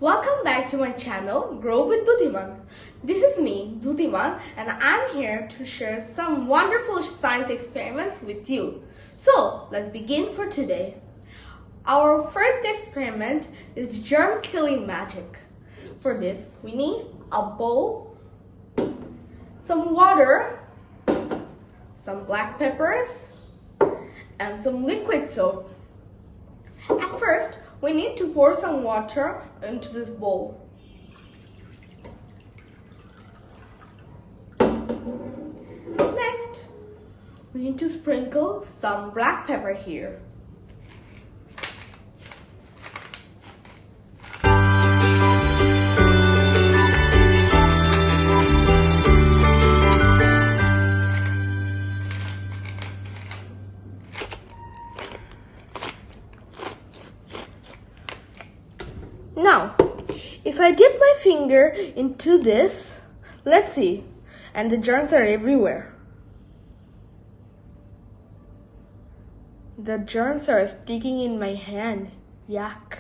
Welcome back to my channel, Grow with Dutiman. This is me, Dutiman, and I'm here to share some wonderful science experiments with you. So, let's begin for today. Our first experiment is germ killing magic. For this, we need a bowl, some water, some black peppers, and some liquid soap. At first, we need to pour some water into this bowl. Next, we need to sprinkle some black pepper here. Now, if I dip my finger into this, let's see, and the germs are everywhere. The germs are sticking in my hand. Yuck.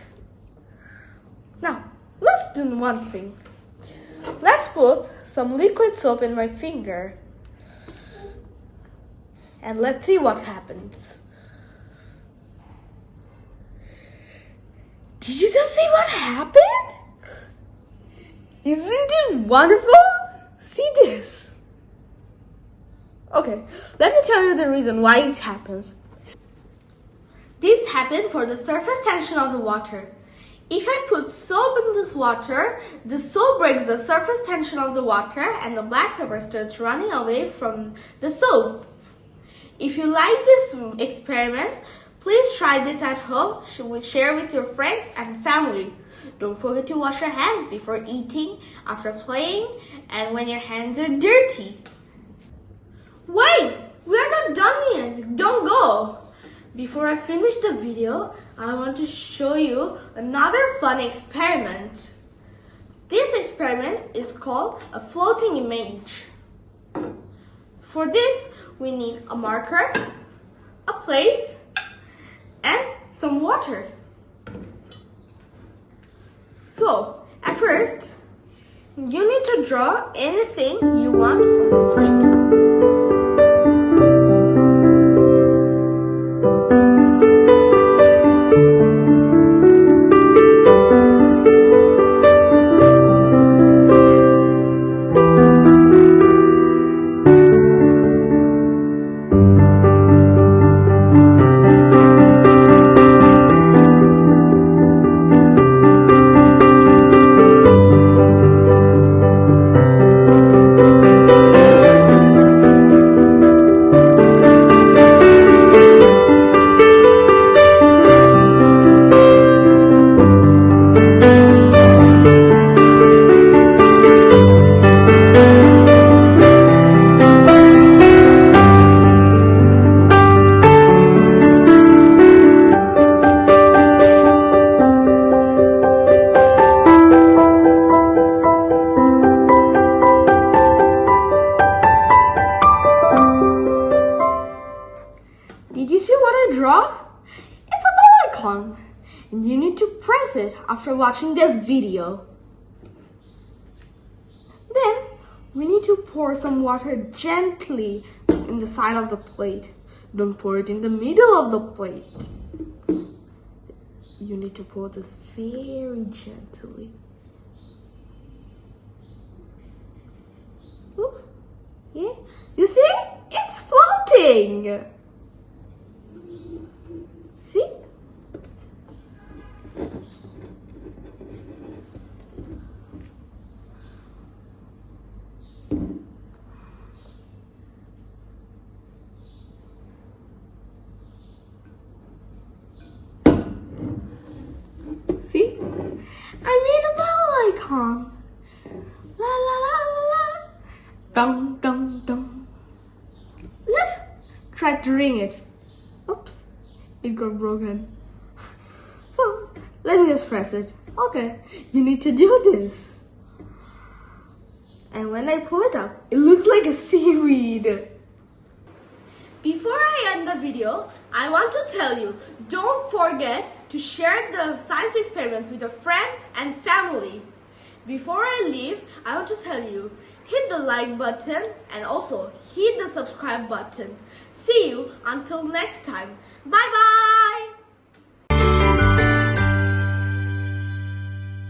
Now, let's do one thing. Let's put some liquid soap in my finger. And let's see what happens. Did you just see what happened? Isn't it wonderful? See this. Okay, let me tell you the reason why it happens. This happened for the surface tension of the water. If I put soap in this water, the soap breaks the surface tension of the water and the black pepper starts running away from the soap. If you like this experiment, please try this at home, share with your friends and family. Don't forget to wash your hands before eating, after playing, and when your hands are dirty. Wait, we're not done yet. Don't go. Before I finish the video, I want to show you another fun experiment. This experiment is called a floating image. For this, we need a marker, a plate, and some water. So, at first, you need to draw anything you want on this plate. Did you see what I draw? It's a bell icon, and you need to press it after watching this video. Then, we need to pour some water gently in the side of the plate. Don't pour it in the middle of the plate. You need to pour this very gently. Oops. Yeah, you see? It's floating! See? See? I made a bell icon. La la la la la. Dum dum dum. Let's try to ring it. Oops. It got broken. So, let me just press it. Okay, you need to do this. And when I pull it up, it looks like a seaweed. Before I end the video, I want to tell you, don't forget to share the science experiments with your friends and family. Before I leave, I want to tell you, hit the like button and also hit the subscribe button. See you until next time. Bye bye!